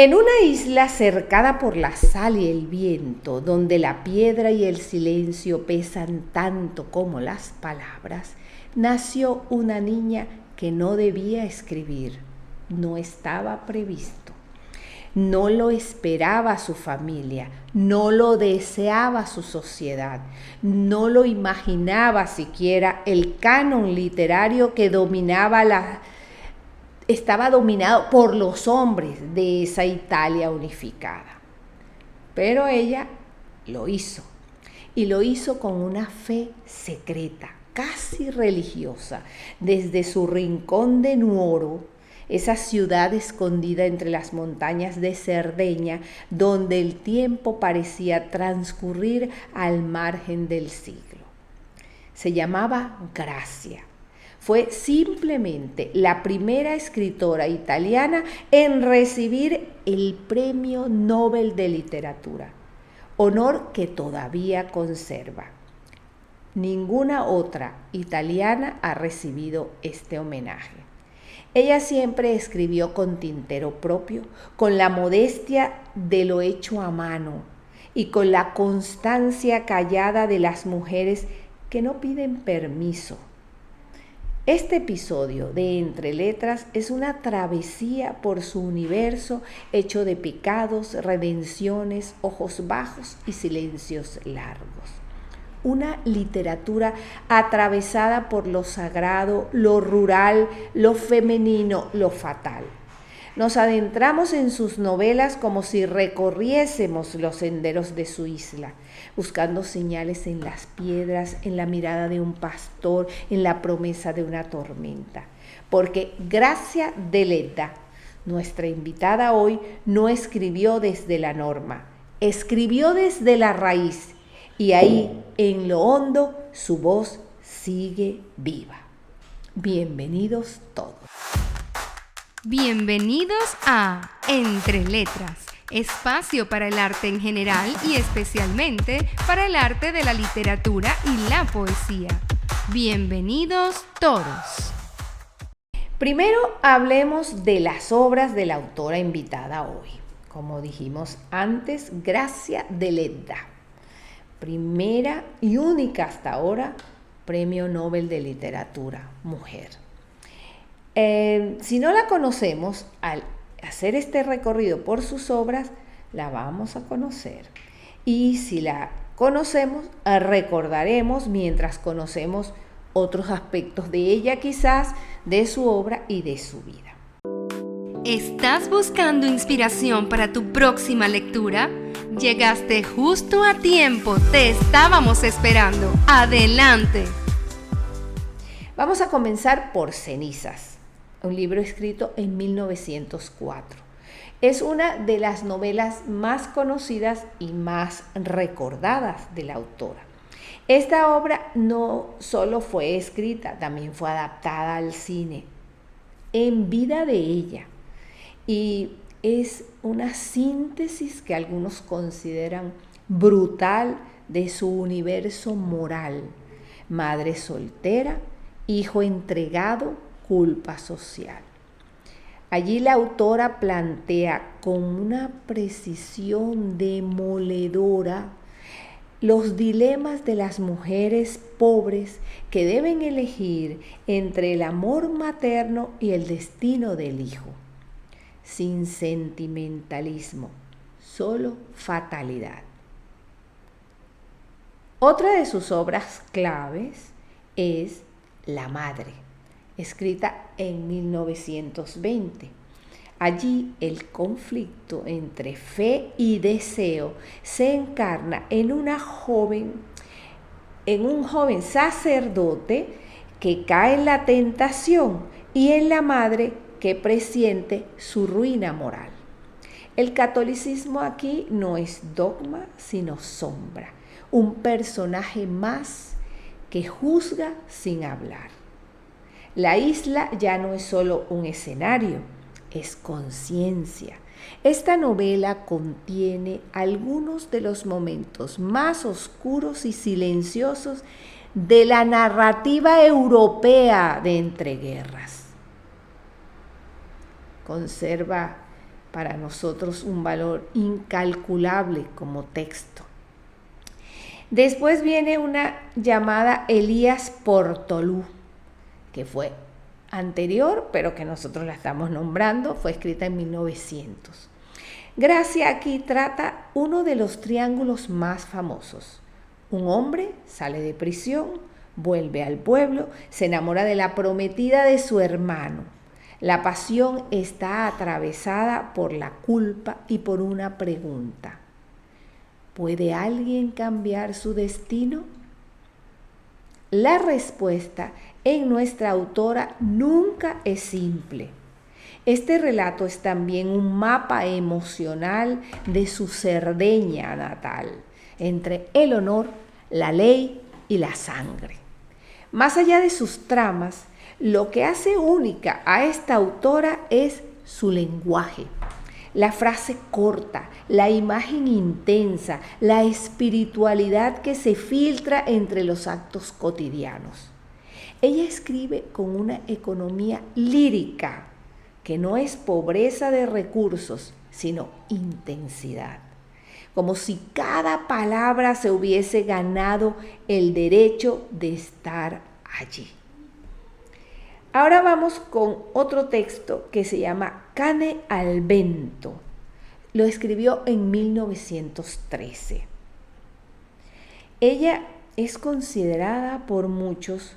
En una isla cercada por la sal y el viento, donde la piedra y el silencio pesan tanto como las palabras, nació una niña que no debía escribir, no estaba previsto. No lo esperaba su familia, no lo deseaba su sociedad, no lo imaginaba siquiera el canon literario que estaba dominado por los hombres de esa Italia unificada. Pero ella lo hizo, y lo hizo con una fe secreta, casi religiosa, desde su rincón de Nuoro, esa ciudad escondida entre las montañas de Cerdeña, donde el tiempo parecía transcurrir al margen del siglo. Se llamaba Grazia. Fue simplemente la primera escritora italiana en recibir el Premio Nobel de Literatura, honor que todavía conserva. Ninguna otra italiana ha recibido este homenaje. Ella siempre escribió con tintero propio, con la modestia de lo hecho a mano y con la constancia callada de las mujeres que no piden permiso. Este episodio de Entre Letras es una travesía por su universo hecho de pecados, redenciones, ojos bajos y silencios largos. Una literatura atravesada por lo sagrado, lo rural, lo femenino, lo fatal. Nos adentramos en sus novelas como si recorriésemos los senderos de su isla, buscando señales en las piedras, en la mirada de un pastor, en la promesa de una tormenta. Porque Grazia Deledda, nuestra invitada hoy, no escribió desde la norma, escribió desde la raíz. Y ahí, en lo hondo, su voz sigue viva. Bienvenidos todos. Bienvenidos a Entre Letras, espacio para el arte en general y especialmente para el arte de la literatura y la poesía. Bienvenidos todos. Primero hablemos de las obras de la autora invitada hoy. Como dijimos antes, Grazia Deledda. Primera y única hasta ahora Premio Nobel de Literatura, mujer. Si no la conocemos, al hacer este recorrido por sus obras, la vamos a conocer. Y si la conocemos, recordaremos mientras conocemos otros aspectos de ella, quizás de su obra y de su vida. ¿Estás buscando inspiración para tu próxima lectura? Llegaste justo a tiempo, te estábamos esperando. ¡Adelante! Vamos a comenzar por Cenizas, un libro escrito en 1904. Es una de las novelas más conocidas y más recordadas de la autora. Esta obra no solo fue escrita, también fue adaptada al cine en vida de ella. Y es una síntesis que algunos consideran brutal de su universo moral. Madre soltera, hijo entregado, culpa social. Allí la autora plantea con una precisión demoledora los dilemas de las mujeres pobres que deben elegir entre el amor materno y el destino del hijo. Sin sentimentalismo, solo fatalidad. Otra de sus obras claves es La Madre, escrita en 1920. Allí el conflicto entre fe y deseo se encarna en un joven sacerdote que cae en la tentación y en la madre que presiente su ruina moral. El catolicismo aquí no es dogma, sino sombra, un personaje más que juzga sin hablar. La isla ya no es solo un escenario, es conciencia. Esta novela contiene algunos de los momentos más oscuros y silenciosos de la narrativa europea de entreguerras. Conserva para nosotros un valor incalculable como texto. Después viene una llamada Elías Portolú, que fue anterior, pero que nosotros la estamos nombrando, fue escrita en 1900. Gracia aquí trata uno de los triángulos más famosos. Un hombre sale de prisión, vuelve al pueblo, se enamora de la prometida de su hermano. La pasión está atravesada por la culpa y por una pregunta. ¿Puede alguien cambiar su destino? La respuesta en nuestra autora nunca es simple. Este relato es también un mapa emocional de su Cerdeña natal, entre el honor, la ley y la sangre. Más allá de sus tramas, lo que hace única a esta autora es su lenguaje. La frase corta, la imagen intensa, la espiritualidad que se filtra entre los actos cotidianos. Ella escribe con una economía lírica, que no es pobreza de recursos, sino intensidad. Como si cada palabra se hubiese ganado el derecho de estar allí. Ahora vamos con otro texto que se llama Cane al vento. Lo escribió en 1913. Ella es considerada por muchos,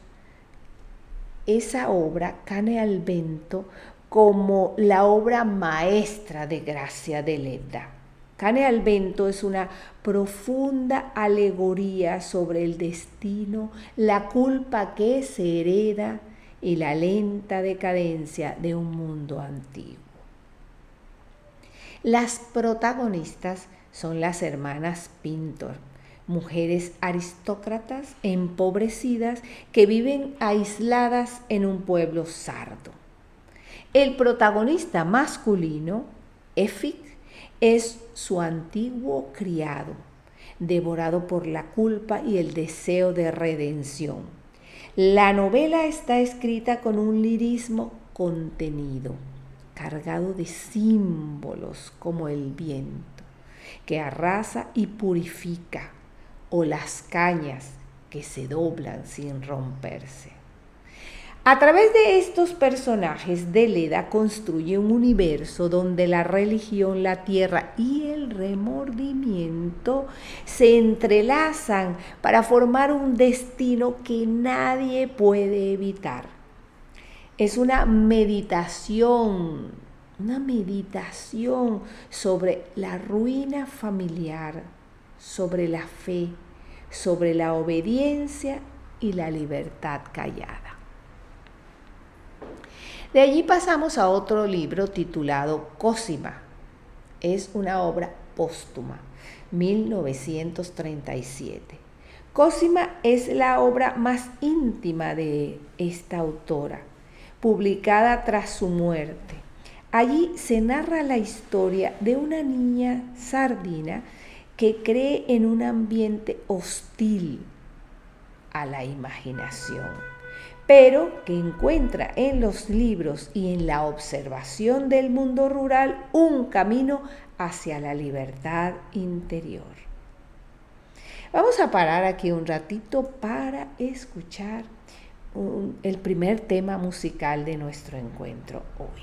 esa obra, Cane al vento, como la obra maestra de Gracia de Leda. Cane al vento es una profunda alegoría sobre el destino, la culpa que se hereda y la lenta decadencia de un mundo antiguo. Las protagonistas son las hermanas Pintor, mujeres aristócratas empobrecidas que viven aisladas en un pueblo sardo. El protagonista masculino, Efik, es su antiguo criado, devorado por la culpa y el deseo de redención. La novela está escrita con un lirismo contenido, cargado de símbolos como el viento, que arrasa y purifica, o las cañas que se doblan sin romperse. A través de estos personajes, de Leda construye un universo donde la religión, la tierra y el remordimiento se entrelazan para formar un destino que nadie puede evitar. Es una meditación sobre la ruina familiar, sobre la fe, sobre la obediencia y la libertad callada. De allí pasamos a otro libro titulado Cosima. Es una obra póstuma, 1937. Cosima es la obra más íntima de esta autora, publicada tras su muerte. Allí se narra la historia de una niña sardina que cree en un ambiente hostil a la imaginación, pero que encuentra en los libros y en la observación del mundo rural un camino hacia la libertad interior. Vamos a parar aquí un ratito para escuchar el primer tema musical de nuestro encuentro hoy.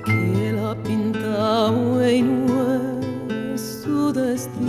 Que la pinta y no es su destino.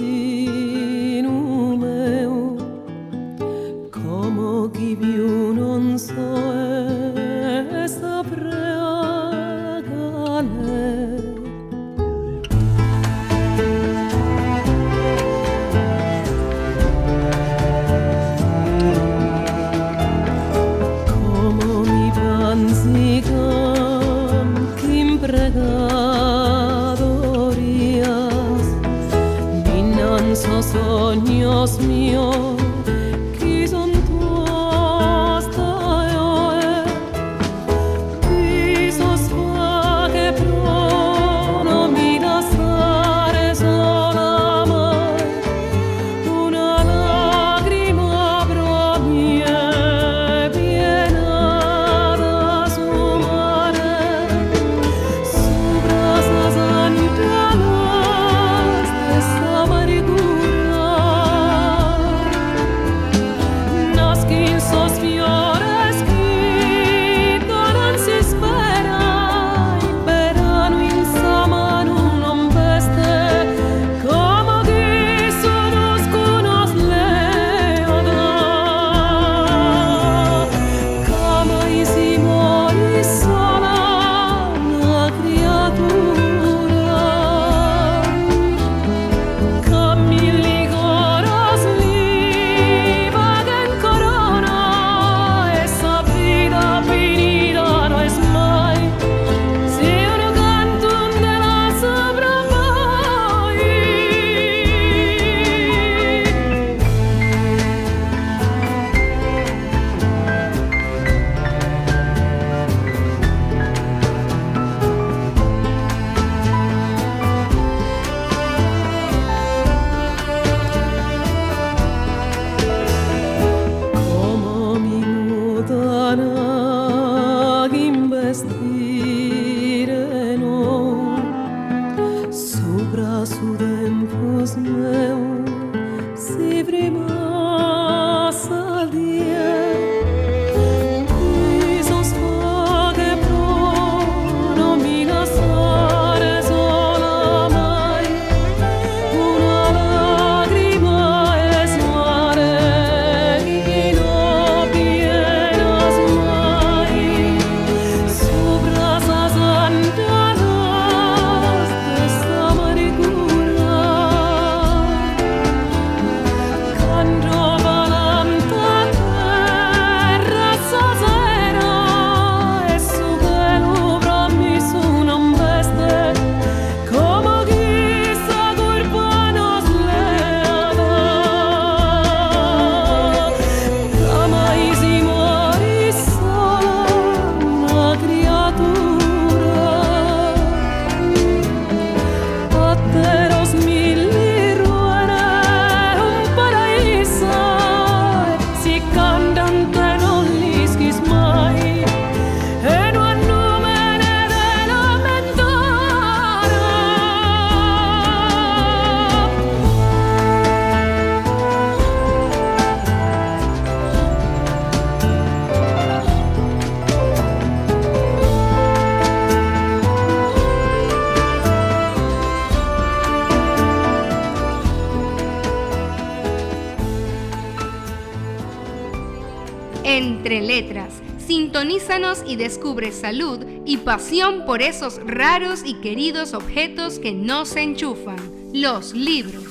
Entre Letras, sintonízanos y descubre salud y pasión por esos raros y queridos objetos que no se enchufan, los libros.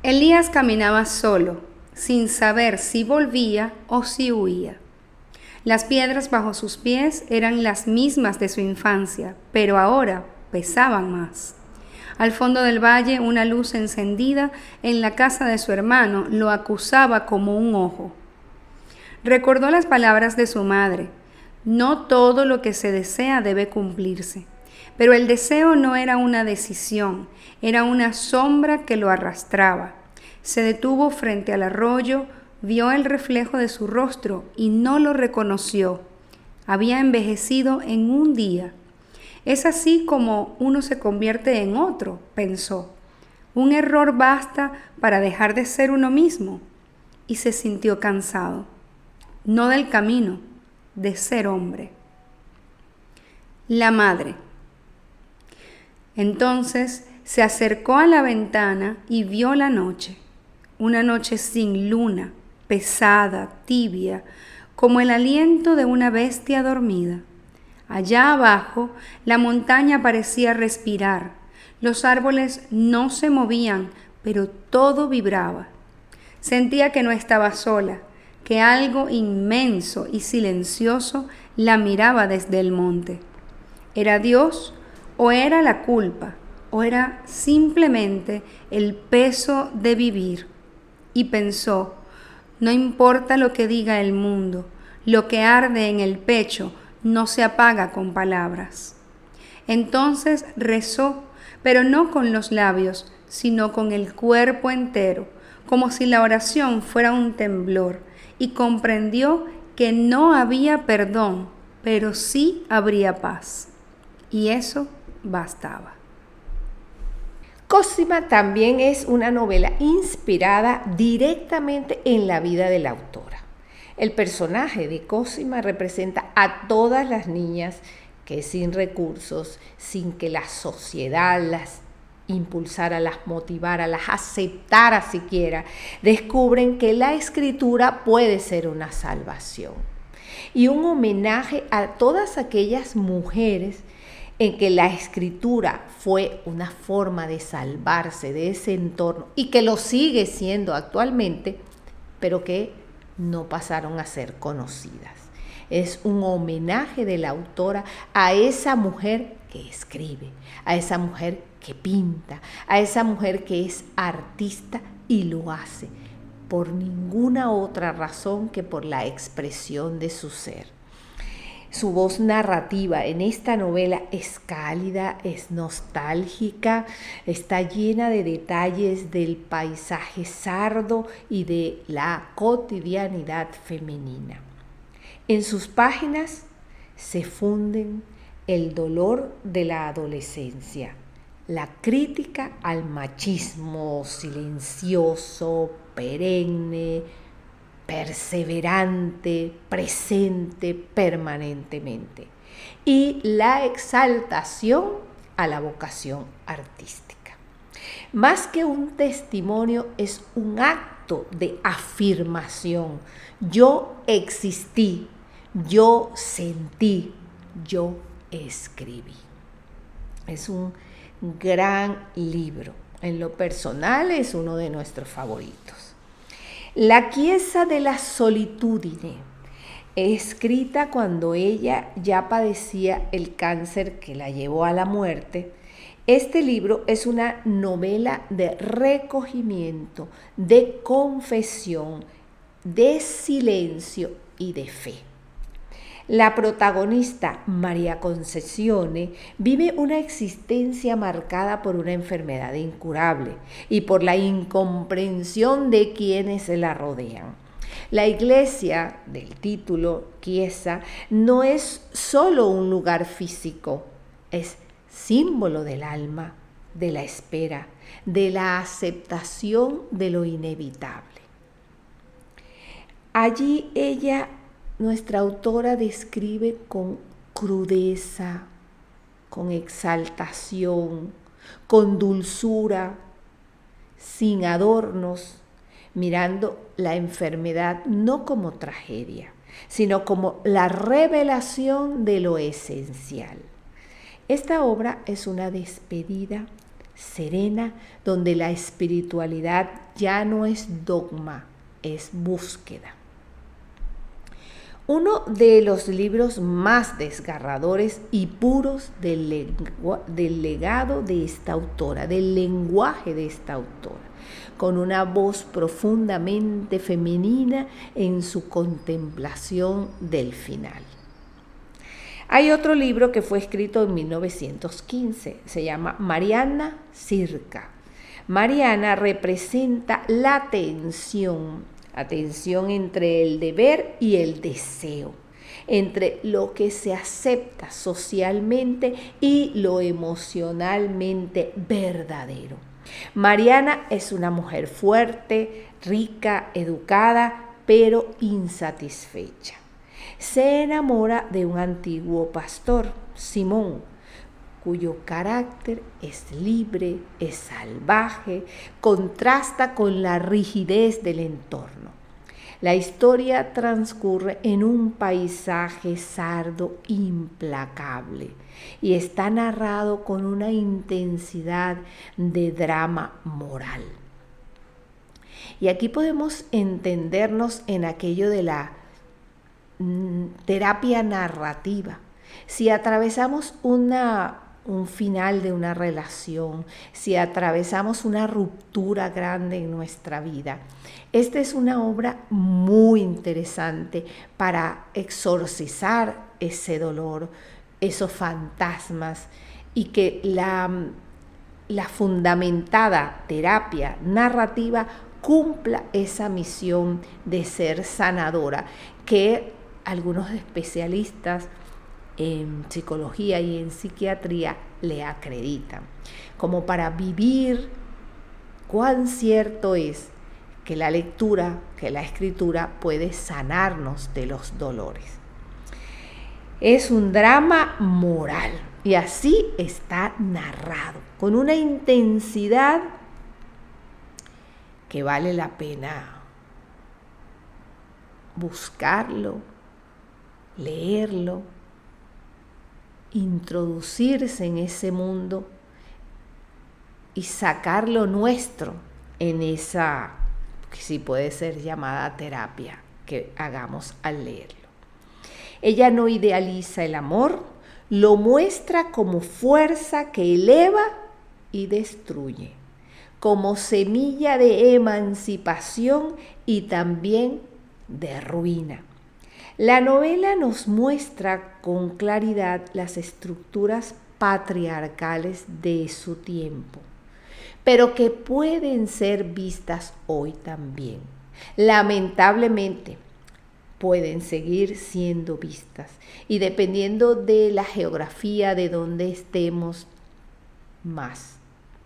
Elías caminaba solo, sin saber si volvía o si huía. Las piedras bajo sus pies eran las mismas de su infancia, pero ahora pesaban más. Al fondo del valle, una luz encendida en la casa de su hermano lo acusaba como un ojo. Recordó las palabras de su madre: no todo lo que se desea debe cumplirse. Pero el deseo no era una decisión, era una sombra que lo arrastraba. Se detuvo frente al arroyo, vio el reflejo de su rostro y no lo reconoció. Había envejecido en un día. Es así como uno se convierte en otro, pensó. Un error basta para dejar de ser uno mismo. Y se sintió cansado, no del camino, de ser hombre. La madre. Entonces se acercó a la ventana y vio la noche. Una noche sin luna, pesada, tibia, como el aliento de una bestia dormida. Allá abajo, la montaña parecía respirar. Los árboles no se movían, pero todo vibraba. Sentía que no estaba sola, que algo inmenso y silencioso la miraba desde el monte. ¿Era Dios o era la culpa o era simplemente el peso de vivir. Y pensó, no importa lo que diga el mundo, lo que arde en el pecho no se apaga con palabras. Entonces rezó, pero no con los labios, sino con el cuerpo entero, como si la oración fuera un temblor, y comprendió que no había perdón, pero sí habría paz. Y eso bastaba. Cosima también es una novela inspirada directamente en la vida de la autora. El personaje de Cosima representa a todas las niñas que sin recursos, sin que la sociedad las impulsara, las motivara, las aceptara siquiera, descubren que la escritura puede ser una salvación. Y un homenaje a todas aquellas mujeres en que la escritura fue una forma de salvarse de ese entorno y que lo sigue siendo actualmente, pero que no pasaron a ser conocidas. Es un homenaje de la autora a esa mujer que escribe, a esa mujer que pinta, a esa mujer que es artista y lo hace por ninguna otra razón que por la expresión de su ser. Su voz narrativa en esta novela es cálida, es nostálgica, está llena de detalles del paisaje sardo y de la cotidianidad femenina. En sus páginas se funden el dolor de la adolescencia, la crítica al machismo silencioso, perenne, perseverante, presente permanentemente, y la exaltación a la vocación artística. Más que un testimonio, es un acto de afirmación. Yo existí, yo sentí, yo escribí. Es un gran libro. En lo personal es uno de nuestros favoritos. La Chiesa della Solitudine, escrita cuando ella ya padecía el cáncer que la llevó a la muerte. Este libro es una novela de recogimiento, de confesión, de silencio y de fe. La protagonista, María Concezione, vive una existencia marcada por una enfermedad incurable y por la incomprensión de quienes la rodean. La iglesia, del título Chiesa, no es solo un lugar físico, es símbolo del alma, de la espera, de la aceptación de lo inevitable. Allí nuestra autora describe con crudeza, con exaltación, con dulzura, sin adornos, mirando la enfermedad no como tragedia, sino como la revelación de lo esencial. Esta obra es una despedida serena donde la espiritualidad ya no es dogma, es búsqueda. Uno de los libros más desgarradores y puros del legado de esta autora, del lenguaje de esta autora, con una voz profundamente femenina en su contemplación del final. Hay otro libro que fue escrito en 1915, se llama Mariana Circa. Mariana representa la tensión entre el deber y el deseo, entre lo que se acepta socialmente y lo emocionalmente verdadero. Mariana es una mujer fuerte, rica, educada, pero insatisfecha. Se enamora de un antiguo pastor, Simón, cuyo carácter es libre, es salvaje, contrasta con la rigidez del entorno. La historia transcurre en un paisaje sardo implacable y está narrado con una intensidad de drama moral. Y aquí podemos entendernos en aquello de la terapia narrativa. Si atravesamos una un final de una relación, si atravesamos una ruptura grande en nuestra vida. Esta es una obra muy interesante para exorcizar ese dolor, esos fantasmas, y que la fundamentada terapia narrativa cumpla esa misión de ser sanadora que algunos especialistas en psicología y en psiquiatría le acreditan, como para vivir cuán cierto es que la lectura, que la escritura puede sanarnos de los dolores. Es un drama moral y así está narrado, con una intensidad que vale la pena buscarlo, leerlo, introducirse en ese mundo y sacar lo nuestro en esa, que sí puede ser llamada terapia, que hagamos al leerlo. Ella no idealiza el amor, lo muestra como fuerza que eleva y destruye, como semilla de emancipación y también de ruina. La novela nos muestra con claridad las estructuras patriarcales de su tiempo, pero que pueden ser vistas hoy también. Lamentablemente, pueden seguir siendo vistas y dependiendo de la geografía de donde estemos, más,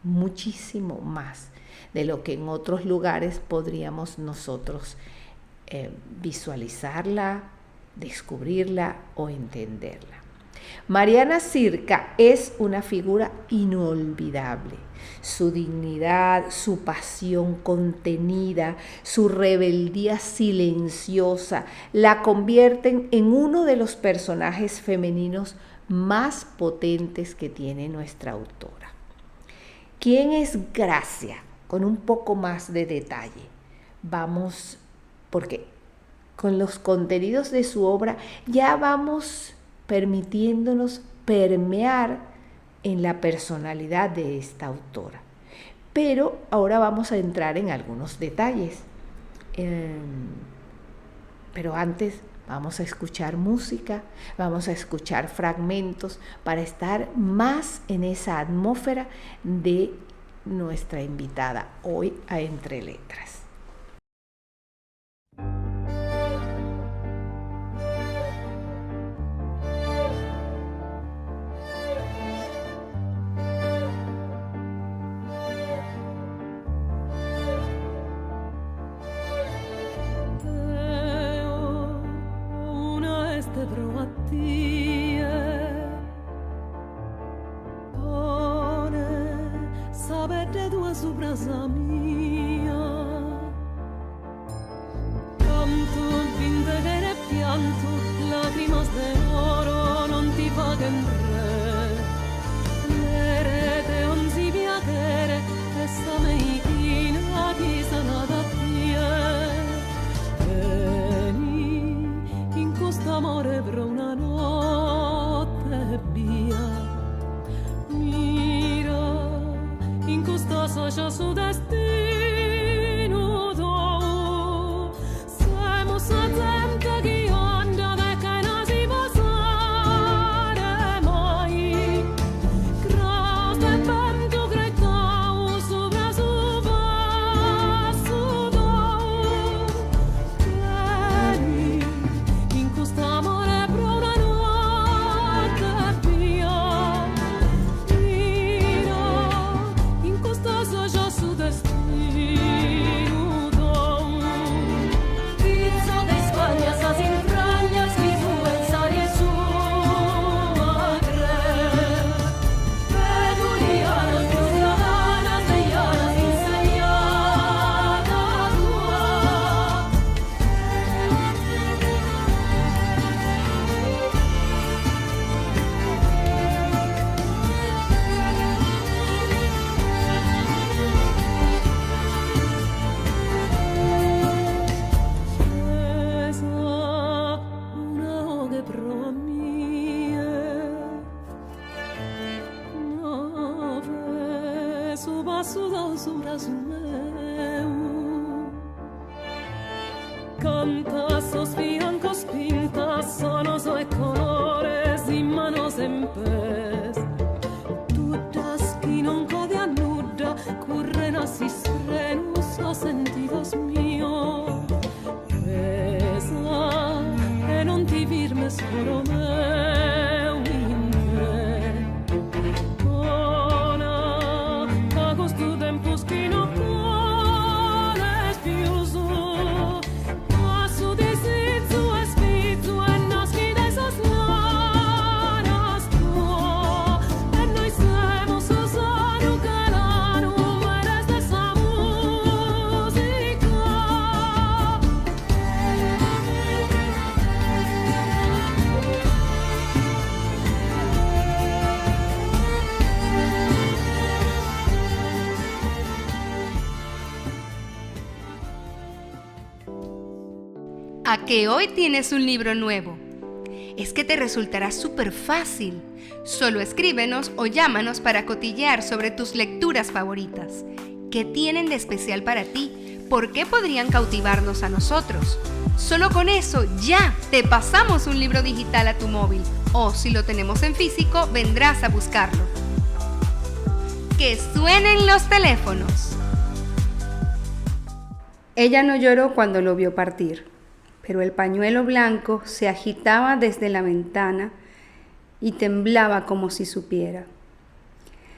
muchísimo más de lo que en otros lugares podríamos nosotros visualizarla, descubrirla o entenderla. Mariana Circa es una figura inolvidable. Su dignidad, su pasión contenida, su rebeldía silenciosa la convierten en uno de los personajes femeninos más potentes que tiene nuestra autora. ¿Quién es Gracia? Con un poco más de detalle. Vamos, porque con los contenidos de su obra ya vamos permitiéndonos permear en la personalidad de esta autora. Pero ahora vamos a entrar en algunos detalles. Pero antes vamos a escuchar música, vamos a escuchar fragmentos para estar más en esa atmósfera de nuestra invitada hoy a Entre Letras. Gente che anda de che non si può stare brazos fiancos pintas, sonos de colores y manos en pez. Todas que nunca de annuda corren así frenos a sentidos míos. Pesa e non ti virme solo me in me. Ona, a questo tempo schino cuore spiuso. Passo di sizzo e spizzo e nasci da esas lanas tuo. E noi siamo Susano che la numeres de esa música. ¿A que hoy tienes un libro nuevo? Es que te resultará súper fácil. Solo escríbenos o llámanos para cotillear sobre tus lecturas favoritas. ¿Qué tienen de especial para ti? ¿Por qué podrían cautivarnos a nosotros? Solo con eso ya te pasamos un libro digital a tu móvil. O si lo tenemos en físico, vendrás a buscarlo. ¡Que suenen los teléfonos! Ella no lloró cuando lo vio partir, pero el pañuelo blanco se agitaba desde la ventana y temblaba como si supiera.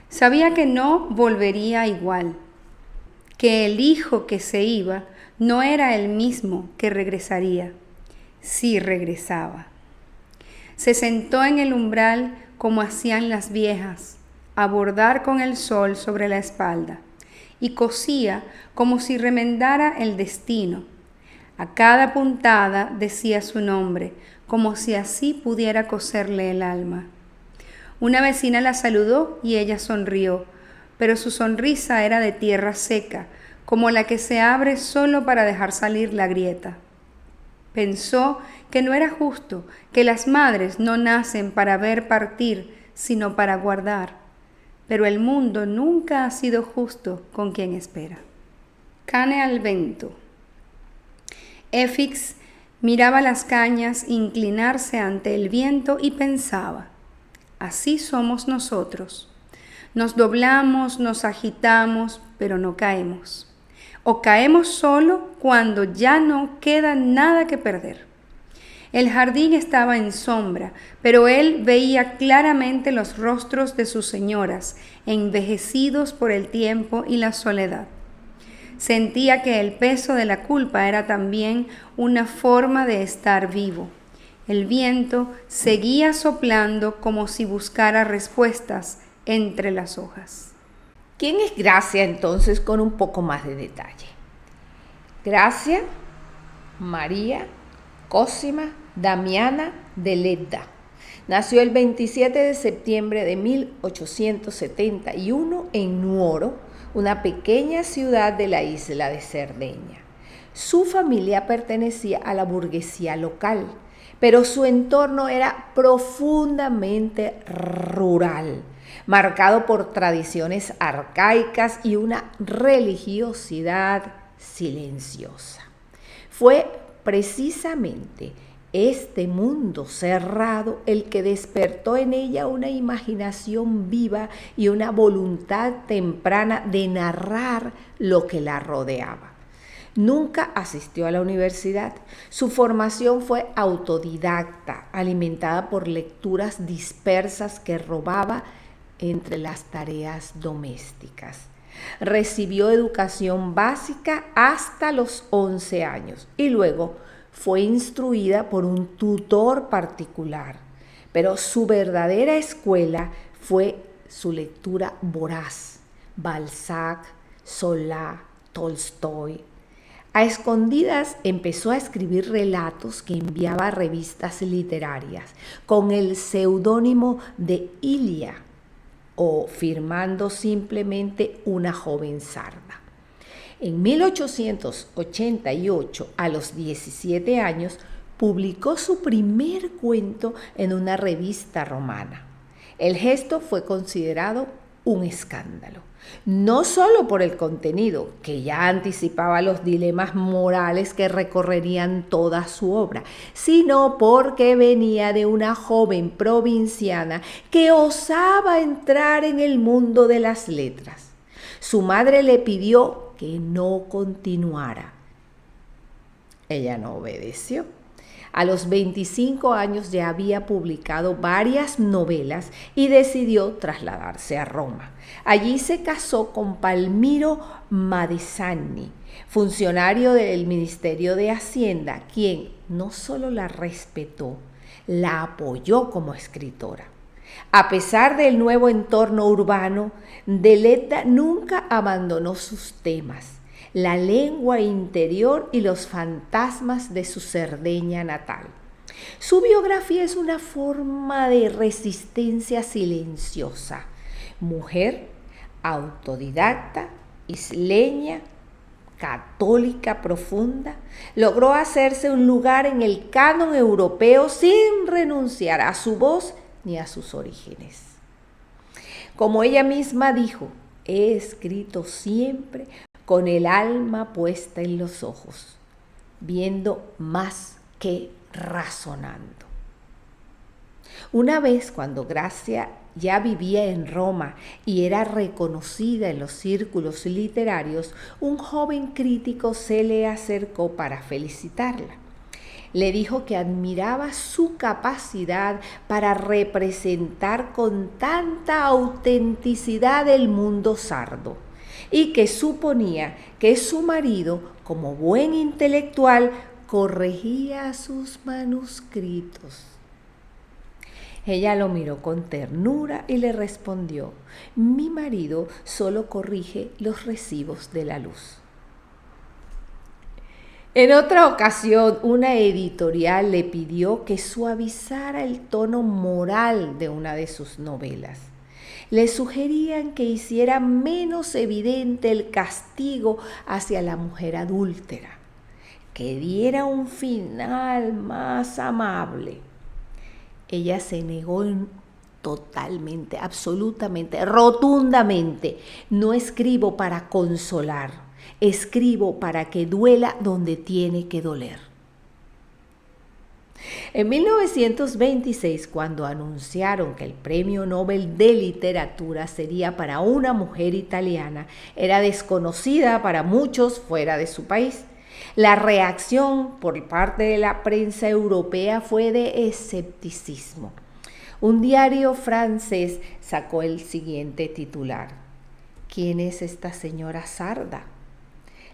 Sabía que no volvería igual, que el hijo que se iba no era el mismo que regresaría, si regresaba. Se sentó en el umbral como hacían las viejas, a bordar con el sol sobre la espalda, y cosía como si remendara el destino. A cada puntada decía su nombre, como si así pudiera coserle el alma. Una vecina la saludó y ella sonrió, pero su sonrisa era de tierra seca, como la que se abre solo para dejar salir la grieta. Pensó que no era justo, que las madres no nacen para ver partir, sino para guardar. Pero el mundo nunca ha sido justo con quien espera. Cane al vento. Éfix miraba las cañas inclinarse ante el viento y pensaba: así somos nosotros. Nos doblamos, nos agitamos, pero no caemos. O caemos solo cuando ya no queda nada que perder. El jardín estaba en sombra, pero él veía claramente los rostros de sus señoras, envejecidos por el tiempo y la soledad. Sentía que el peso de la culpa era también una forma de estar vivo. El viento seguía soplando como si buscara respuestas entre las hojas. ¿Quién es Gracia entonces con un poco más de detalle? Gracia María Cosima Damiana de Ledda. Nació el 27 de septiembre de 1871 en Nuoro, una pequeña ciudad de la isla de Cerdeña. Su familia pertenecía a la burguesía local, pero su entorno era profundamente rural, marcado por tradiciones arcaicas y una religiosidad silenciosa. Fue precisamente este mundo cerrado el que despertó en ella una imaginación viva y una voluntad temprana de narrar lo que la rodeaba. Nunca asistió a la universidad. Su formación fue autodidacta, alimentada por lecturas dispersas que robaba entre las tareas domésticas. Recibió educación básica hasta los 11 años y luego fue instruida por un tutor particular, pero su verdadera escuela fue su lectura voraz: Balzac, Solá, Tolstoy. A escondidas empezó a escribir relatos que enviaba a revistas literarias con el seudónimo de Ilia o firmando simplemente Una joven sarda. En 1888, a los 17 años, publicó su primer cuento en una revista romana. El gesto fue considerado un escándalo. No solo por el contenido, que ya anticipaba los dilemas morales que recorrerían toda su obra, sino porque venía de una joven provinciana que osaba entrar en el mundo de las letras. Su madre le pidió que no continuara. Ella no obedeció. A los 25 años ya había publicado varias novelas y decidió trasladarse a Roma. Allí se casó con Palmiro Madesani, funcionario del Ministerio de Hacienda, quien no solo la respetó, la apoyó como escritora. A pesar del nuevo entorno urbano, Deleta nunca abandonó sus temas, la lengua interior y los fantasmas de su Cerdeña natal. Su biografía es una forma de resistencia silenciosa. Mujer, autodidacta, isleña, católica profunda, logró hacerse un lugar en el canon europeo sin renunciar a su voz ni a sus orígenes. Como ella misma dijo, he escrito siempre con el alma puesta en los ojos, viendo más que razonando. Una vez, cuando Gracia ya vivía en Roma y era reconocida en los círculos literarios, un joven crítico se le acercó para felicitarla. Le dijo que admiraba su capacidad para representar con tanta autenticidad el mundo sardo y que suponía que su marido, como buen intelectual, corregía sus manuscritos. Ella lo miró con ternura y le respondió: mi marido solo corrige los recibos de la luz. En otra ocasión, una editorial le pidió que suavizara el tono moral de una de sus novelas. Le sugerían que hiciera menos evidente el castigo hacia la mujer adúltera, que diera un final más amable. Ella se negó totalmente, absolutamente, rotundamente. No escribo para consolar, escribo para que duela donde tiene que doler. En 1926, cuando anunciaron que el Premio Nobel de Literatura sería para una mujer italiana, era desconocida para muchos fuera de su país. La reacción por parte de la prensa europea fue de escepticismo. Un diario francés sacó el siguiente titular: ¿quién es esta señora sarda?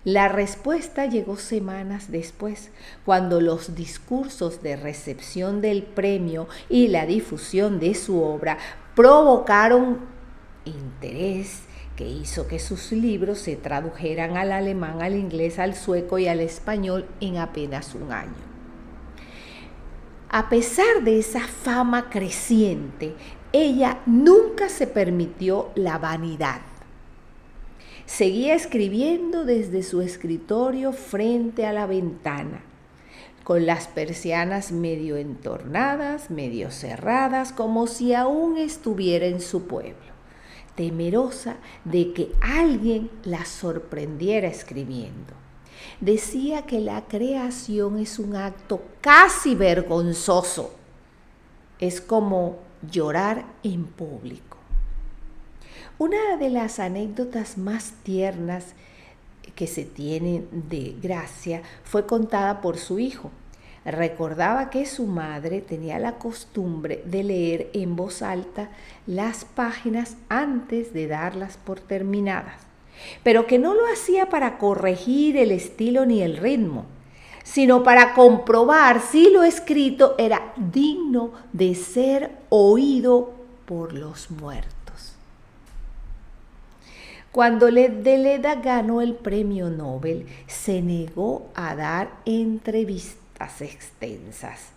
La respuesta llegó semanas después, cuando los discursos de recepción del premio y la difusión de su obra provocaron interés que hizo que sus libros se tradujeran al alemán, al inglés, al sueco y al español en apenas un año. A pesar de esa fama creciente, ella nunca se permitió la vanidad. Seguía escribiendo desde su escritorio frente a la ventana, con las persianas medio entornadas, medio cerradas, como si aún estuviera en su pueblo, temerosa de que alguien la sorprendiera escribiendo. Decía que la creación es un acto casi vergonzoso. Es como llorar en público. Una de las anécdotas más tiernas que se tienen de Gracia fue contada por su hijo. Recordaba que su madre tenía la costumbre de leer en voz alta las páginas antes de darlas por terminadas, pero que no lo hacía para corregir el estilo ni el ritmo, sino para comprobar si lo escrito era digno de ser oído por los muertos. Cuando Deleta ganó el premio Nobel, se negó a dar entrevistas extensas.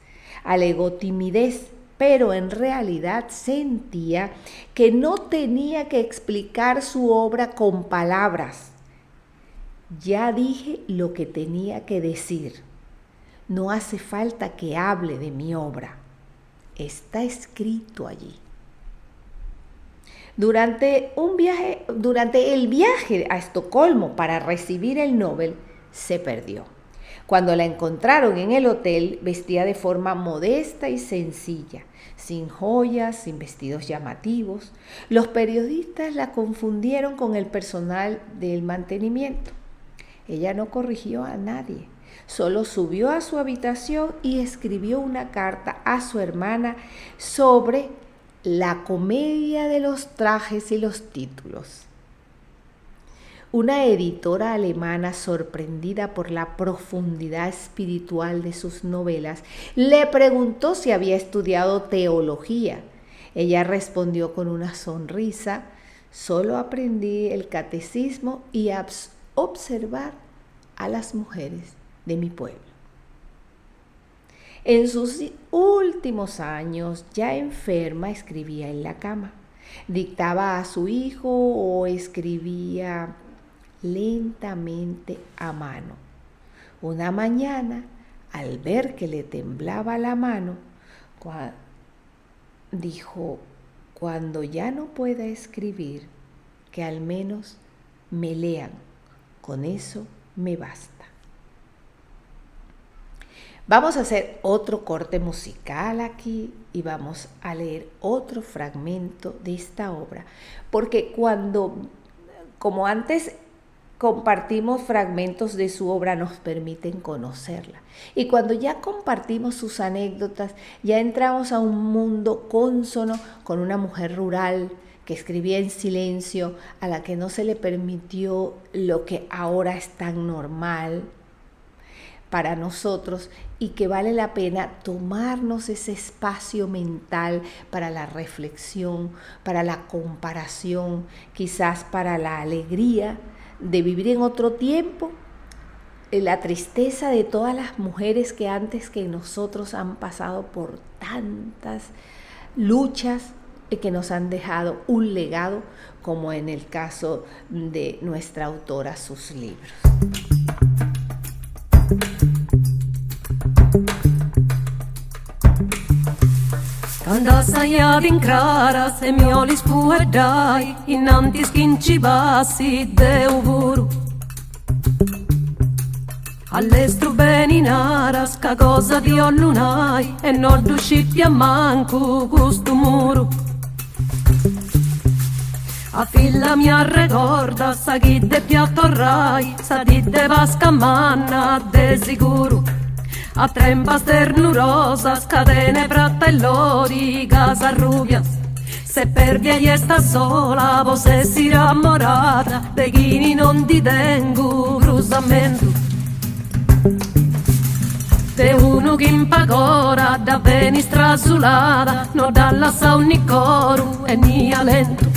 Alegó timidez, pero en realidad sentía que no tenía que explicar su obra con palabras. Ya dije lo que tenía que decir. No hace falta que hable de mi obra. Está escrito allí. Durante el viaje a Estocolmo para recibir el Nobel, se perdió. Cuando la encontraron en el hotel, vestía de forma modesta y sencilla, sin joyas, sin vestidos llamativos. Los periodistas la confundieron con el personal del mantenimiento. Ella no corrigió a nadie, solo subió a su habitación y escribió una carta a su hermana sobre la comedia de los trajes y los títulos. Una editora alemana, sorprendida por la profundidad espiritual de sus novelas, le preguntó si había estudiado teología. Ella respondió con una sonrisa: solo aprendí el catecismo y a observar a las mujeres de mi pueblo. En sus últimos años, ya enferma, escribía en la cama. Dictaba a su hijo o escribía lentamente a mano. Una mañana, al ver que le temblaba la mano, dijo: cuando ya no pueda escribir, que al menos me lean, con eso me basta. Vamos a hacer otro corte musical aquí y vamos a leer otro fragmento de esta obra, porque como antes compartimos fragmentos de su obra, nos permiten conocerla. Y cuando ya compartimos sus anécdotas, ya entramos a un mundo cónsono con una mujer rural que escribía en silencio, a la que no se le permitió lo que ahora es tan normal para nosotros, y que vale la pena tomarnos ese espacio mental para la reflexión, para la comparación, quizás para la alegría de vivir en otro tiempo, la tristeza de todas las mujeres que antes que nosotros han pasado por tantas luchas y que nos han dejado un legado, como en el caso de nuestra autora, sus libros. Quando sei ad incrara, se mi olis puerdai, innanti schincci bassi deu vuru. All'estru beni naras, ca cosa di ollunai, e non riusciti a manco questo muro. A filla mia ricorda, sa chi de piatto rai, sa di de vasca manna de sicuro. A trempa sternurosas, catene, frattellori, casa rubias. Se perdi e sta sola, vos essi ramorata, de chi non ti tengo brusamento. De uno che impagora, da beni strasulata, non dalla sa un coro e ni alento.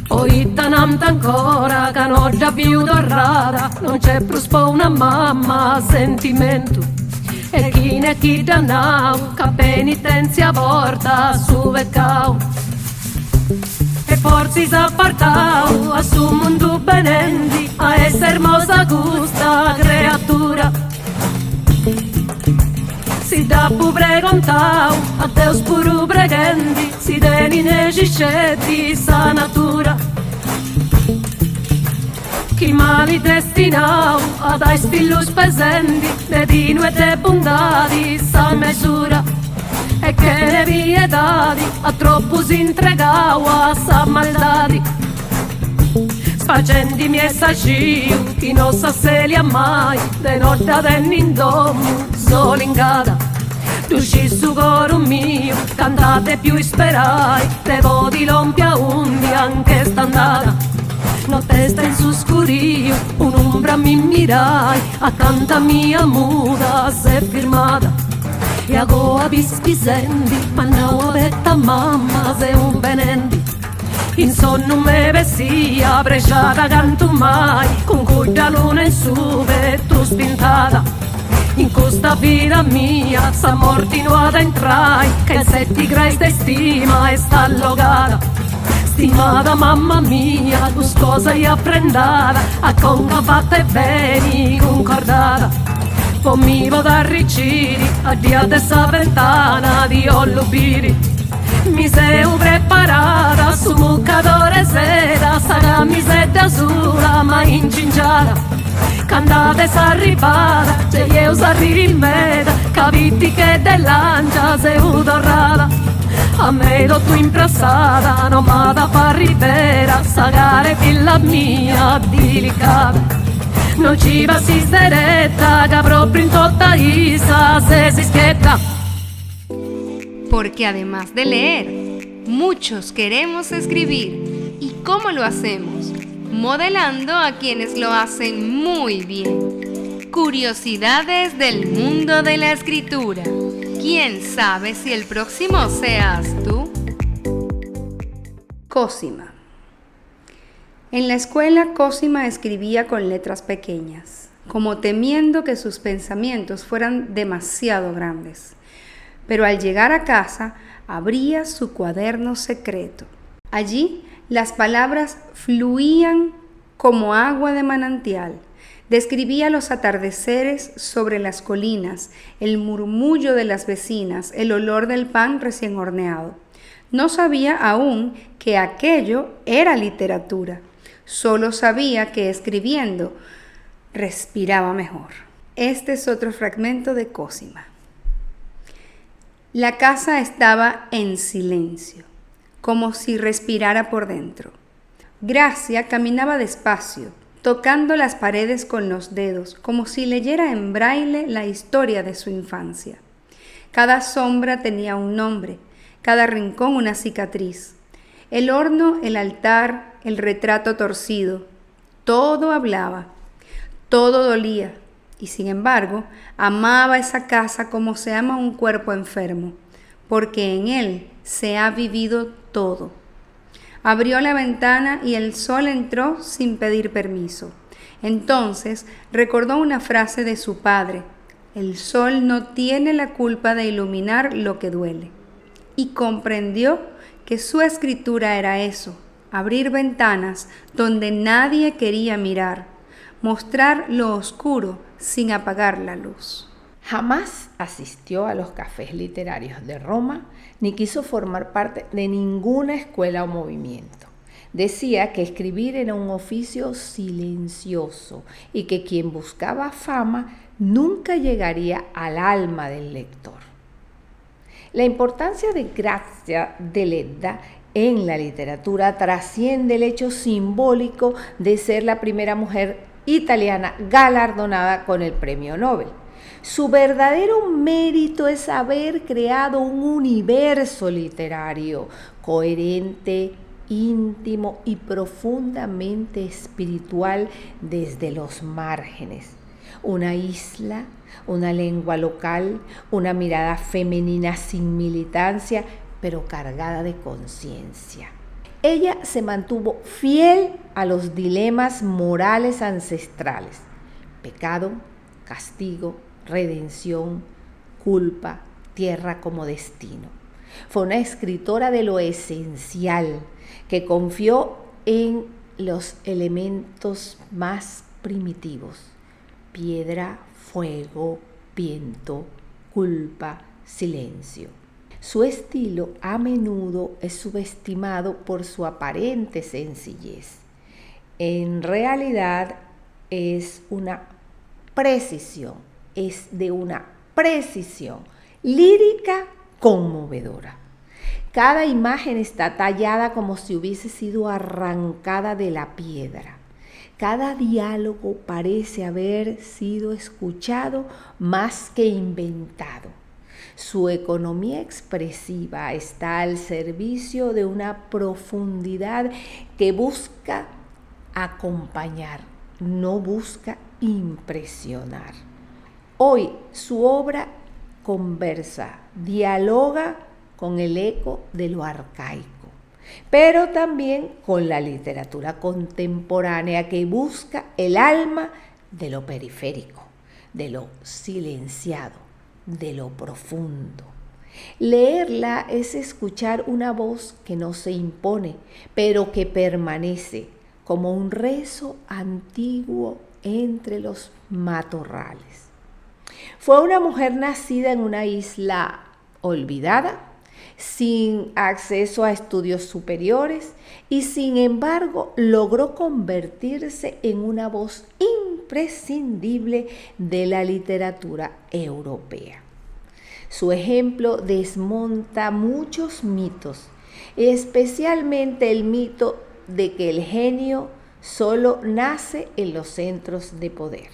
Poi tanamta ancora, che non già più torrata, non c'è più una mamma, sentimento. E chi dannau, che penitenzia porta su peccau. E forse s'appartau a su mondo benendi, a essere hermosa questa creatura. Si da pu pregontau, a Deus puru pregendi, si deni neciscetti sa natura. Chi mali destinau, ad ai spillus pesendi, de dinu e de bondadi sa misura. E che le vie dadi, a troppo si entregau a sa maldadi. Sfacendi miei saciu, chi non sa se li ha mai, de notte ad in domu, solo in gada. Usci su coro mio, cantate più sperai, te vodi l'ompia undi anche standata. Notte sta in su scurio, un'ombra mi mirai, accanto a mia muda se firmata. E a goa bispisendi, ma no avetta mamma se un benendi. In sonno me vessia, bresciata canto mai, con cui da luna in su vetro spintata. In questa vita mia, sa mortinuata entrai, che se ti crei sta stima e sta allogata. Stimata mamma mia, tu cosa hai apprendata, a conca fatta e beni concordata. Poi mi vado a riciri, a dia de sa ventana di ollubiri. Mi seu preparata su muccadore sera, sa camisetta azzurra ma incingiata. Cantate s'arribata, c'è io s'arrivi in meta, capiti che dell'ancia sei udorrata. A me l'ho tu impressata, non m'ha da far rivera, sa care figlia mia delicata. Non ci va si steretta, che proprio in tutta isa se si schietta. Porque además de leer, muchos queremos escribir. ¿Y cómo lo hacemos? Modelando a quienes lo hacen muy bien. Curiosidades del mundo de la escritura. ¿Quién sabe si el próximo seas tú? Cosima. En la escuela, Cosima escribía con letras pequeñas, como temiendo que sus pensamientos fueran demasiado grandes. Pero al llegar a casa, abría su cuaderno secreto. Allí, las palabras fluían como agua de manantial. Describía los atardeceres sobre las colinas, el murmullo de las vecinas, el olor del pan recién horneado. No sabía aún que aquello era literatura. Solo sabía que escribiendo respiraba mejor. Este es otro fragmento de Cosima. La casa estaba en silencio, como si respirara por dentro. Gracia caminaba despacio, tocando las paredes con los dedos, como si leyera en braille la historia de su infancia. Cada sombra tenía un nombre, cada rincón una cicatriz. El horno, el altar, el retrato torcido, todo hablaba, todo dolía. Y sin embargo, amaba esa casa como se ama un cuerpo enfermo, porque en él se ha vivido todo. Abrió la ventana y el sol entró sin pedir permiso. Entonces recordó una frase de su padre: el sol no tiene la culpa de iluminar lo que duele. Y comprendió que su escritura era eso, abrir ventanas donde nadie quería mirar, mostrar lo oscuro sin apagar la luz. Jamás asistió a los cafés literarios de Roma, ni quiso formar parte de ninguna escuela o movimiento. Decía que escribir era un oficio silencioso y que quien buscaba fama nunca llegaría al alma del lector. La importancia de Grazia Deledda en la literatura trasciende el hecho simbólico de ser la primera mujer italiana galardonada con el premio Nobel. Su verdadero mérito es haber creado un universo literario coherente, íntimo y profundamente espiritual desde los márgenes. Una isla, una lengua local, una mirada femenina sin militancia, pero cargada de conciencia. Ella se mantuvo fiel a los dilemas morales ancestrales: pecado, castigo, redención, culpa, tierra como destino. Fue una escritora de lo esencial, que confió en los elementos más primitivos: piedra, fuego, viento, culpa, silencio. Su estilo a menudo es subestimado por su aparente sencillez. En realidad es de una precisión lírica conmovedora. Cada imagen está tallada como si hubiese sido arrancada de la piedra. Cada diálogo parece haber sido escuchado más que inventado. Su economía expresiva está al servicio de una profundidad que busca acompañar, no busca impresionar. Hoy su obra conversa, dialoga con el eco de lo arcaico, pero también con la literatura contemporánea que busca el alma de lo periférico, de lo silenciado, de lo profundo. Leerla es escuchar una voz que no se impone, pero que permanece como un rezo antiguo entre los matorrales. Fue una mujer nacida en una isla olvidada, sin acceso a estudios superiores y sin embargo logró convertirse en una voz imprescindible de la literatura europea. Su ejemplo desmonta muchos mitos, especialmente el mito de que el genio solo nace en los centros de poder.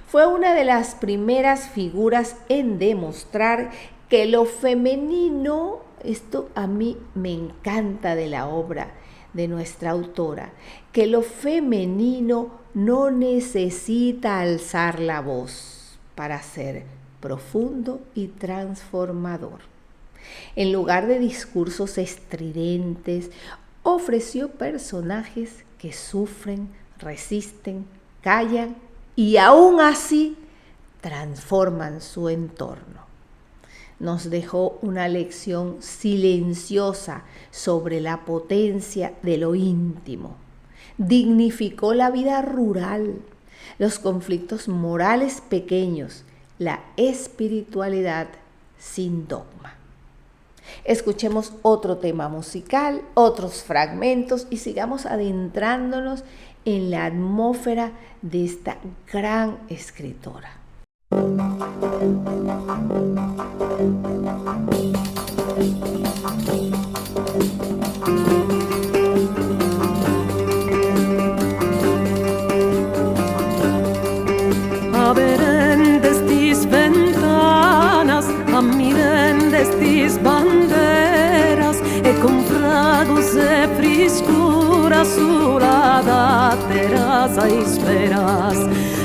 Fue una de las primeras figuras en demostrar que lo femenino, esto a mí me encanta de la obra de nuestra autora, que lo femenino no necesita alzar la voz para ser profundo y transformador. En lugar de discursos estridentes, ofreció personajes que sufren, resisten, callan y aún así transforman su entorno. Nos dejó una lección silenciosa sobre la potencia de lo íntimo. Dignificó la vida rural, los conflictos morales pequeños, la espiritualidad sin dogma. Escuchemos otro tema musical, otros fragmentos y sigamos adentrándonos en la atmósfera de esta gran escritora. Aberen destis ventanas, ammiren destis banderas, e con fragos e friscura sulla dateras a esperas,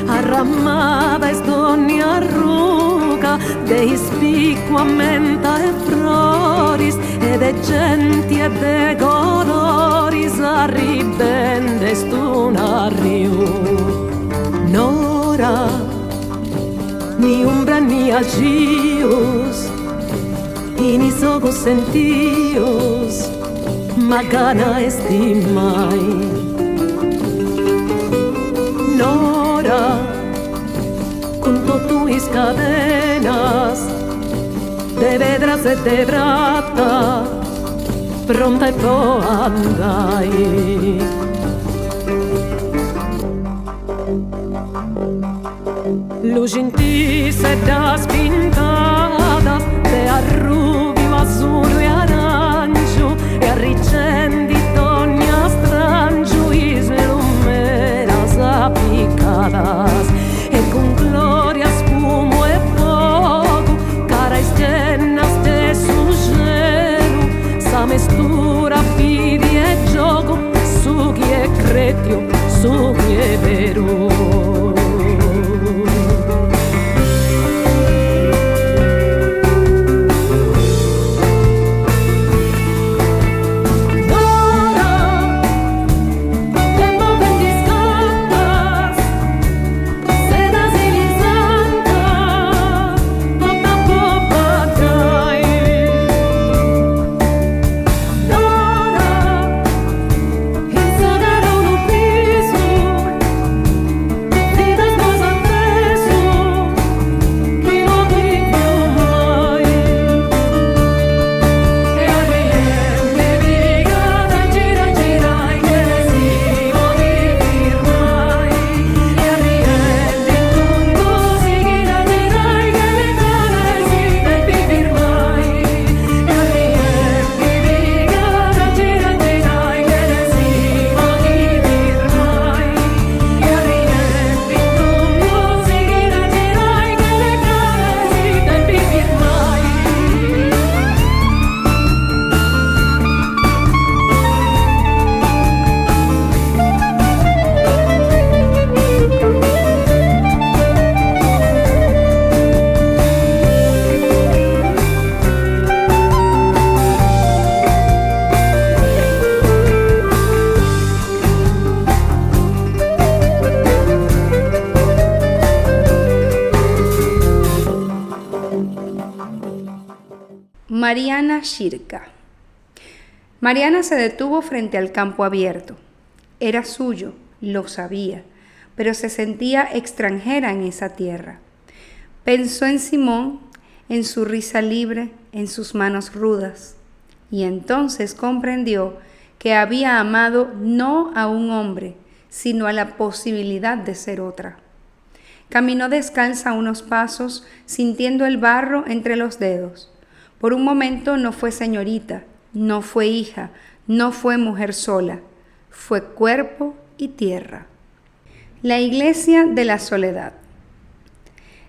arramada es doña arruga, de ispicua menta e floris, e de genti e de coloris, arribendes una riu. Nora, ni umbra ni agios, y ni ojos sentidos, ma gana estimai. Nora, con tuis cadenas, de vedras e de brata, pronta e pro andai. Luz in ti sedas pintadas de arrubio, azul e arancio, e arricendi ogni strangio, islumeras apicadas, e con gloria spumo e fogo, cara escenas de su gelo, sa mestura vidi e gioco, sughi e cretio, sughi e vero. Mariana Shirka. Mariana se detuvo frente al campo abierto. Era suyo, lo sabía, pero se sentía extranjera en esa tierra. Pensó en Simón, en su risa libre, en sus manos rudas. Y entonces comprendió que había amado no a un hombre, sino a la posibilidad de ser otra. Caminó descalza unos pasos, sintiendo el barro entre los dedos. Por un momento no fue señorita, no fue hija, no fue mujer sola, fue cuerpo y tierra. La iglesia de la soledad.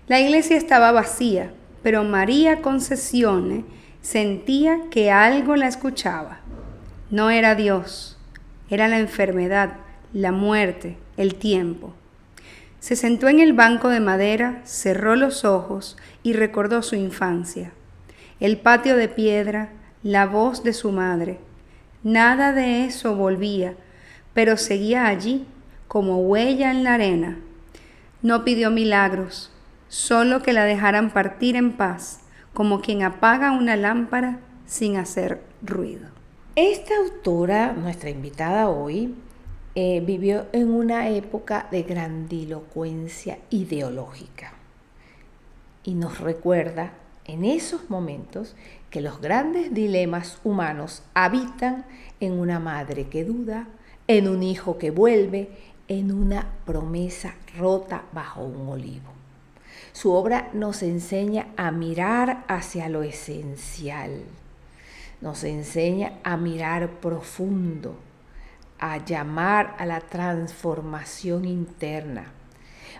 La iglesia estaba vacía, pero María Concesione sentía que algo la escuchaba. No era Dios, era la enfermedad, la muerte, el tiempo. Se sentó en el banco de madera, cerró los ojos y recordó su infancia. El patio de piedra, la voz de su madre. Nada de eso volvía, pero seguía allí, como huella en la arena. No pidió milagros, solo que la dejaran partir en paz, como quien apaga una lámpara sin hacer ruido. Esta autora, nuestra invitada hoy, vivió en una época de grandilocuencia ideológica y nos recuerda en esos momentos que los grandes dilemas humanos habitan en una madre que duda, en un hijo que vuelve, en una promesa rota bajo un olivo. Su obra nos enseña a mirar hacia lo esencial, nos enseña a mirar profundo, a llamar a la transformación interna.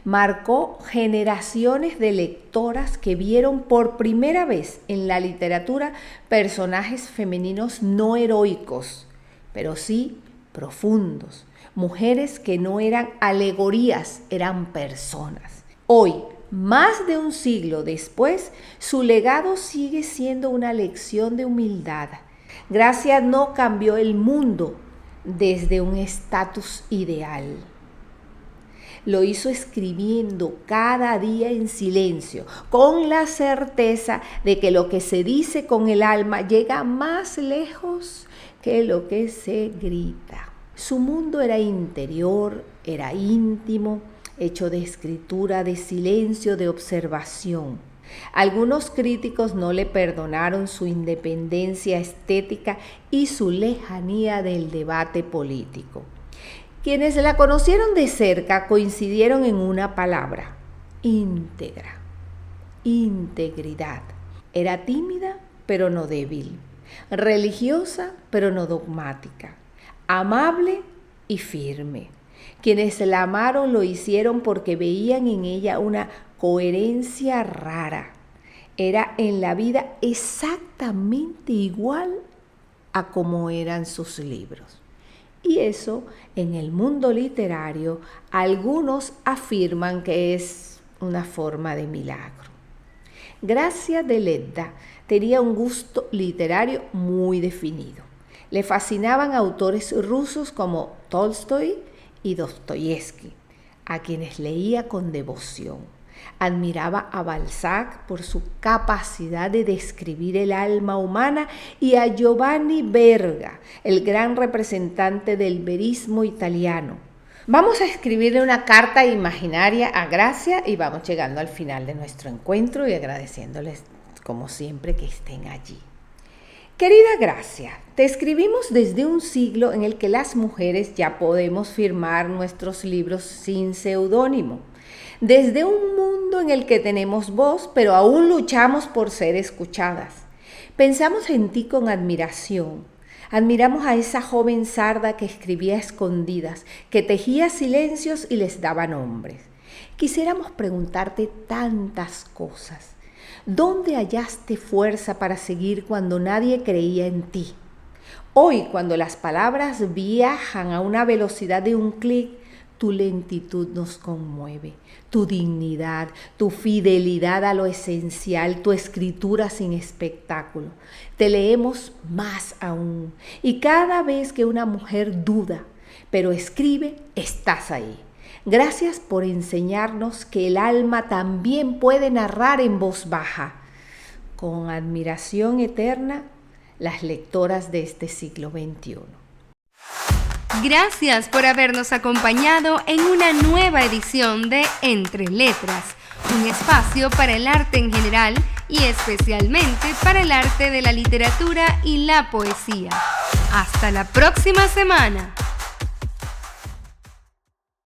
Marcó generaciones de lectoras que vieron por primera vez en la literatura personajes femeninos no heroicos, pero sí profundos, mujeres que no eran alegorías, eran personas. Hoy, más de un siglo después, su legado sigue siendo una lección de humildad. Gracia no cambió el mundo desde un estatus ideal. Lo hizo escribiendo cada día en silencio, con la certeza de que lo que se dice con el alma llega más lejos que lo que se grita. Su mundo era interior, era íntimo, hecho de escritura, de silencio, de observación. Algunos críticos no le perdonaron su independencia estética y su lejanía del debate político. Quienes la conocieron de cerca coincidieron en una palabra: íntegra, integridad. Era tímida, pero no débil, religiosa, pero no dogmática, amable y firme. Quienes la amaron lo hicieron porque veían en ella una coherencia rara. Era en la vida exactamente igual a como eran sus libros. Y eso, en el mundo literario, algunos afirman que es una forma de milagro. Gracia de Ledda tenía un gusto literario muy definido. Le fascinaban autores rusos como Tolstoy y Dostoyevsky, a quienes leía con devoción. Admiraba a Balzac por su capacidad de describir el alma humana y a Giovanni Verga, el gran representante del verismo italiano. Vamos a escribirle una carta imaginaria a Gracia y vamos llegando al final de nuestro encuentro y agradeciéndoles como siempre que estén allí. Querida Gracia, te escribimos desde un siglo en el que las mujeres ya podemos firmar nuestros libros sin seudónimo. Desde un mundo en el que tenemos voz, pero aún luchamos por ser escuchadas. Pensamos en ti con admiración. Admiramos a esa joven sarda que escribía a escondidas, que tejía silencios y les daba nombres. Quisiéramos preguntarte tantas cosas. ¿Dónde hallaste fuerza para seguir cuando nadie creía en ti? Hoy, cuando las palabras viajan a una velocidad de un clic, tu lentitud nos conmueve, tu dignidad, tu fidelidad a lo esencial, tu escritura sin espectáculo. Te leemos más aún, y cada vez que una mujer duda, pero escribe, estás ahí. Gracias por enseñarnos que el alma también puede narrar en voz baja. Con admiración eterna, las lectoras de este siglo XXI. Gracias por habernos acompañado en una nueva edición de Entre Letras, un espacio para el arte en general y y especialmente para el arte de la literatura y la poesía. Hasta la próxima semana.